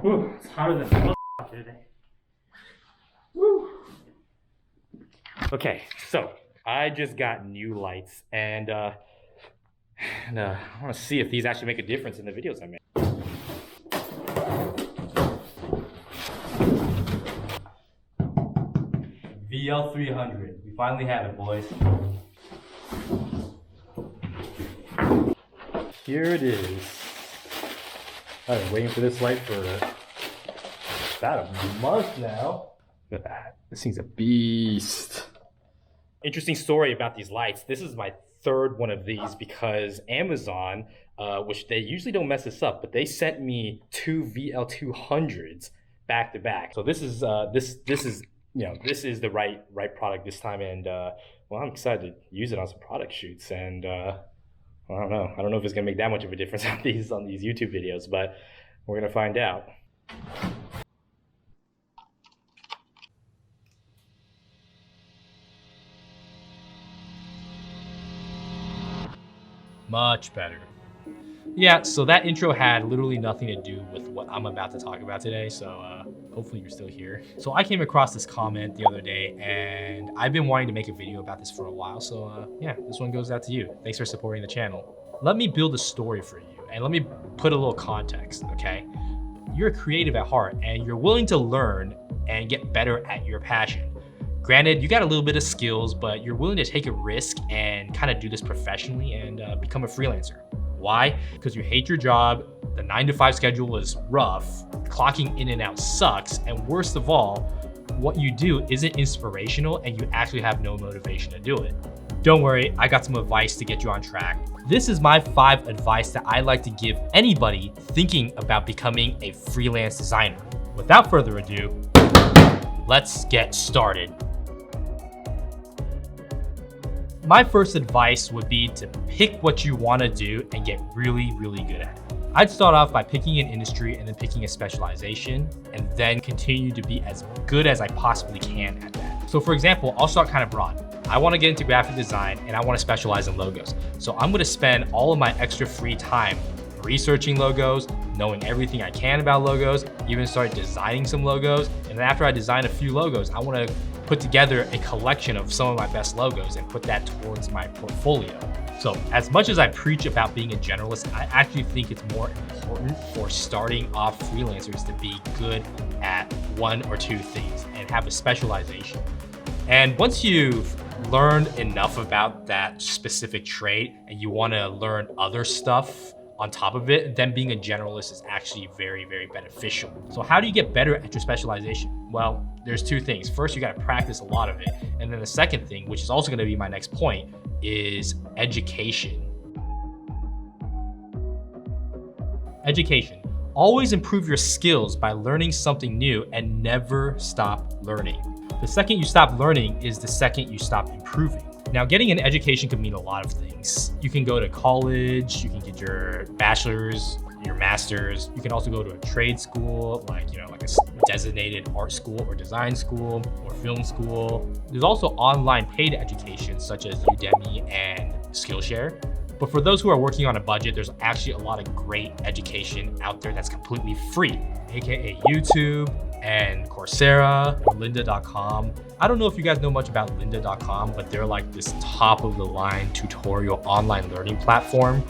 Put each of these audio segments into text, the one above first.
Whew, it's hotter than hell out there today. Woo. Okay, so I just got new lights, and I want to see if these actually make a difference in the videos I make. VL300, we finally have it, boys. Here it is. I've been waiting for this light for about a month now. Look at that. This thing's a beast. Interesting story about these lights. This is my third one of these because Amazon, which they usually don't mess this up, but they sent me two VL200s back to back. So this is this is the right product this time, and well, I'm excited to use it on some product shoots, and I don't know if it's gonna make that much of a difference on these YouTube videos, but we're gonna find out. Much better. Yeah, so that intro had literally nothing to do with what I'm about to talk about today, so hopefully you're still here. So I came across this comment the other day, and I've been wanting to make a video about this for a while, so yeah, this one goes out to you. Thanks for supporting the channel. Let me build a story for you, and let me put a little context, okay? You're creative at heart, and you're willing to learn and get better at your passion. Granted, you got a little bit of skills, but you're willing to take a risk and kind of do this professionally and become a freelancer. Why? Because you hate your job, the 9-to-5 schedule is rough, clocking in and out sucks, and worst of all, what you do isn't inspirational and you actually have no motivation to do it. Don't worry, I got some advice to get you on track. This is my 5 advice that I like to give anybody thinking about becoming a freelance designer. Without further ado, let's get started. My first advice would be to pick what you want to do and get really good at it. I'd start off by picking an industry and then picking a specialization and then continue to be as good as I possibly can at that. So for example, I'll start kind of broad. I want to get into graphic design and I want to specialize in logos. So I'm going to spend all of my extra free time researching logos, knowing everything I can about logos, even start designing some logos. And then after I design a few logos, I want to put together a collection of some of my best logos and put that towards my portfolio. So as much as I preach about being a generalist, I actually think it's more important for starting off freelancers to be good at 1 or 2 things and have a specialization. And once you've learned enough about that specific trade and you want to learn other stuff on top of it, then being a generalist is actually very beneficial. So how do you get better at your specialization? Well, there's 2 things. First, you got to practice a lot of it. And then the second thing, which is also going to be my next point, is education. Education. Always improve your skills by learning something new and never stop learning. The second you stop learning is the second you stop improving. Now, getting an education can mean a lot of things. You can go to college, you can get your bachelor's, your master's. You can also go to a trade school, like a designated art school or design school or film school. There's also online paid education such as Udemy and Skillshare. But for those who are working on a budget, there's actually a lot of great education out there that's completely free, aka YouTube and Coursera or lynda.com. I don't know if you guys know much about lynda.com, but they're like this top of the line tutorial online learning platform.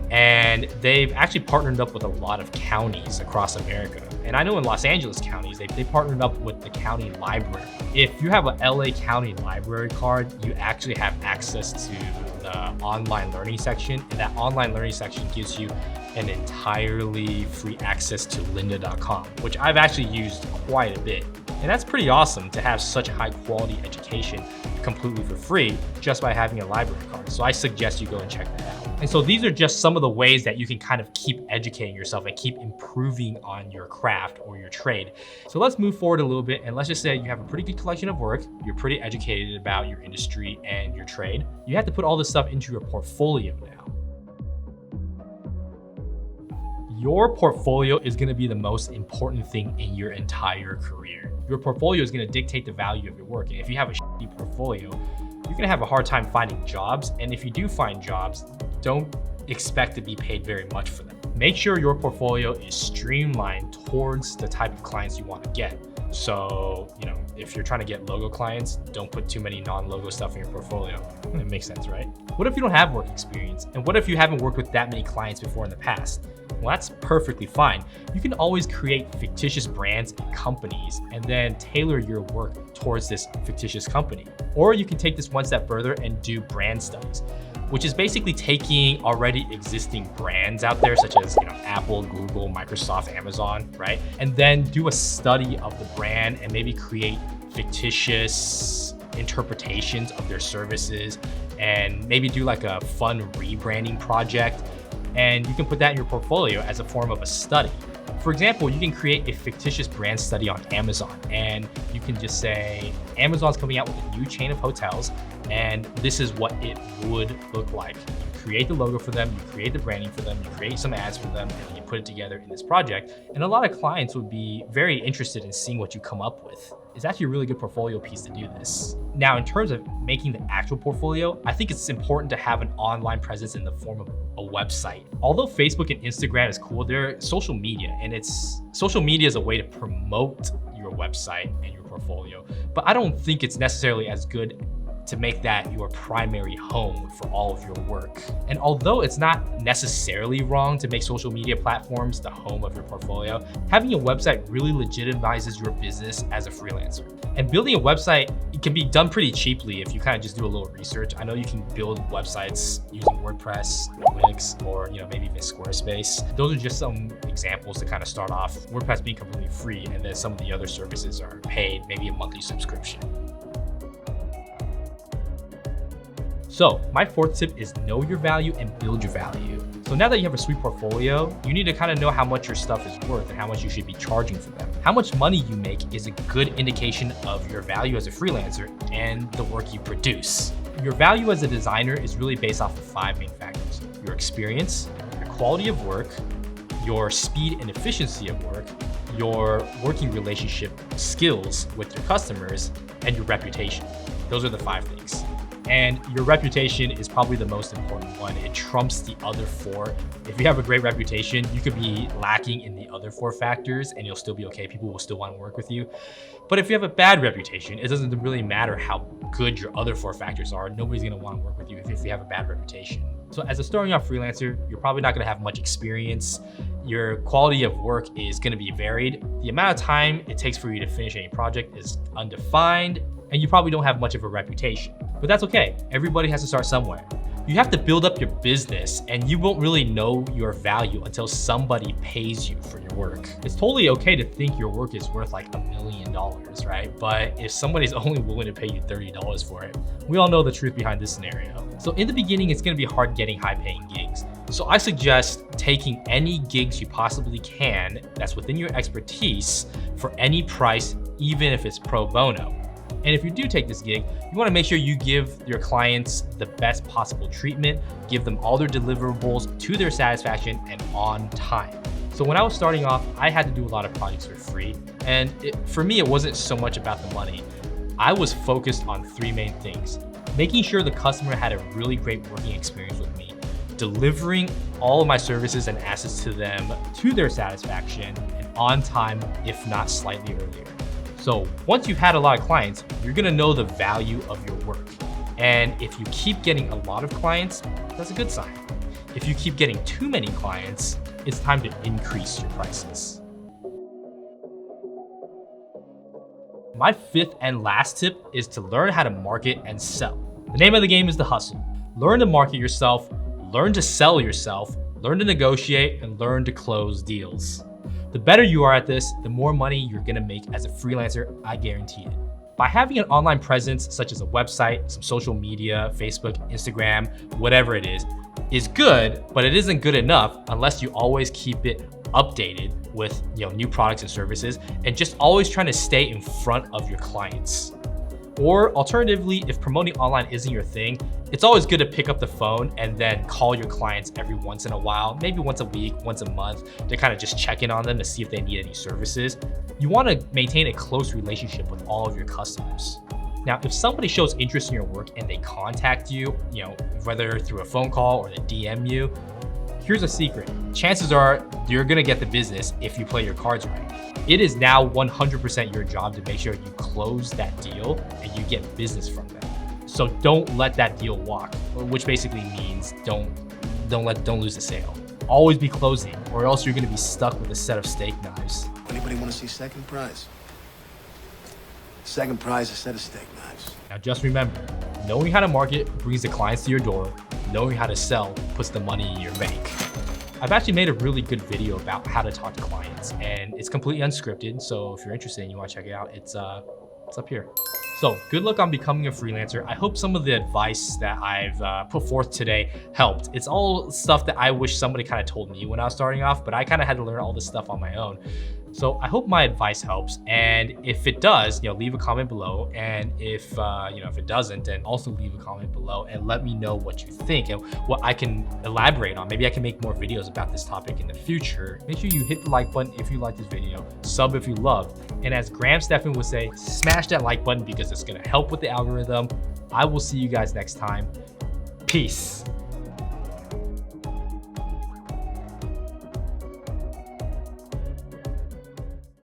And they've actually partnered up with a lot of counties across America. And I know in Los Angeles counties, they partnered up with the county library. If you have an LA County library card, you actually have access to the online learning section. And that online learning section gives you an entirely free access to lynda.com, which I've actually used quite a bit. And that's pretty awesome to have such high quality education completely for free just by having a library card. So I suggest you go and check that out. And so these are just some of the ways that you can kind of keep educating yourself and keep improving on your craft or your trade. So let's move forward a little bit, and let's just say you have a pretty good collection of work. You're pretty educated about your industry and your trade. You have to put all this stuff into your portfolio now. Your portfolio is going to be the most important thing in your entire career. Your portfolio is going to dictate the value of your work. And if you have a shitty portfolio, you're going to have a hard time finding jobs. And if you do find jobs, don't expect to be paid very much for them. Make sure your portfolio is streamlined towards the type of clients you want to get. So, if you're trying to get logo clients, don't put too many non-logo stuff in your portfolio. It makes sense, right? What if you don't have work experience? And what if you haven't worked with that many clients before in the past? Well, that's perfectly fine. You can always create fictitious brands and companies and then tailor your work towards this fictitious company. Or you can take this one step further and do brand studies, which is basically taking already existing brands out there, such as Apple, Google, Microsoft, Amazon, right? And then do a study of the brand and maybe create fictitious interpretations of their services and maybe do like a fun rebranding project. And you can put that in your portfolio as a form of a study. For example, you can create a fictitious brand study on Amazon, and you can just say, Amazon's coming out with a new chain of hotels, and this is what it would look like. You create the logo for them, you create the branding for them, you create some ads for them, and you put it together in this project. And a lot of clients would be very interested in seeing what you come up with. It's actually a really good portfolio piece to do this. Now, in terms of making the actual portfolio, I think it's important to have an online presence in the form of a website. Although Facebook and Instagram is cool, they're social media, and social media is a way to promote your website and your portfolio. But I don't think it's necessarily as good to make that your primary home for all of your work. And although it's not necessarily wrong to make social media platforms the home of your portfolio, having a website really legitimizes your business as a freelancer. And building a website, it can be done pretty cheaply if you kind of just do a little research. I know you can build websites using WordPress, Wix, or maybe even Squarespace. Those are just some examples to kind of start off. WordPress being completely free, and then some of the other services are paid, maybe a monthly subscription. So my fourth tip is know your value and build your value. So now that you have a sweet portfolio, you need to kind of know how much your stuff is worth and how much you should be charging for them. How much money you make is a good indication of your value as a freelancer and the work you produce. Your value as a designer is really based off of 5 main factors: your experience, your quality of work, your speed and efficiency of work, your working relationship skills with your customers, and your reputation. Those are the 5 things. And your reputation is probably the most important one. It trumps the other 4. If you have a great reputation, you could be lacking in the other 4 factors and you'll still be okay. People will still want to work with you. But if you have a bad reputation, it doesn't really matter how good your other 4 factors are. Nobody's going to want to work with you if you have a bad reputation. So as a starting off freelancer, you're probably not going to have much experience. Your quality of work is going to be varied. The amount of time it takes for you to finish any project is undefined, and you probably don't have much of a reputation. But that's okay. Everybody has to start somewhere. You have to build up your business, and you won't really know your value until somebody pays you for your work. It's totally okay to think your work is worth like $1 million, right? But if somebody's only willing to pay you $30 for it, we all know the truth behind this scenario. So in the beginning, it's gonna be hard getting high-paying gigs. So I suggest taking any gigs you possibly can that's within your expertise for any price, even if it's pro bono. And if you do take this gig, you wanna make sure you give your clients the best possible treatment, give them all their deliverables to their satisfaction and on time. So when I was starting off, I had to do a lot of projects for free. And for me, it wasn't so much about the money. I was focused on 3 main things: making sure the customer had a really great working experience with me, delivering all of my services and assets to them to their satisfaction and on time, if not slightly earlier. So once you've had a lot of clients, you're gonna know the value of your work. And if you keep getting a lot of clients, that's a good sign. If you keep getting too many clients, it's time to increase your prices. My 5th and last tip is to learn how to market and sell. The name of the game is the hustle. Learn to market yourself, learn to sell yourself, learn to negotiate, and learn to close deals. The better you are at this, the more money you're gonna make as a freelancer, I guarantee it. By having an online presence, such as a website, some social media, Facebook, Instagram, whatever it is good, but it isn't good enough unless you always keep it updated with new products and services, and just always trying to stay in front of your clients. Or alternatively, if promoting online isn't your thing, it's always good to pick up the phone and then call your clients every once in a while, maybe once a week, once a month, to kind of just check in on them to see if they need any services. You want to maintain a close relationship with all of your customers. Now, if somebody shows interest in your work and they contact you, whether through a phone call or they DM you, here's a secret. Chances are you're gonna get the business if you play your cards right. It is now 100% your job to make sure you close that deal and you get business from them. So don't let that deal walk, which basically means don't lose the sale. Always be closing, or else you're gonna be stuck with a set of steak knives. Anybody want to see second prize? Second prize, a set of steak knives. Now just remember, knowing how to market brings the clients to your door. Knowing how to sell puts the money in your bank. I've actually made a really good video about how to talk to clients, and it's completely unscripted. So if you're interested and you want to check it out, it's up here. So good luck on becoming a freelancer. I hope some of the advice that I've put forth today helped. It's all stuff that I wish somebody kind of told me when I was starting off, but I kind of had to learn all this stuff on my own. So I hope my advice helps. And if it does, leave a comment below. And if it doesn't, then also leave a comment below and let me know what you think and what I can elaborate on. Maybe I can make more videos about this topic in the future. Make sure you hit the like button if you like this video, sub if you love. And as Graham Stephan would say, smash that like button because it's gonna help with the algorithm. I will see you guys next time. Peace.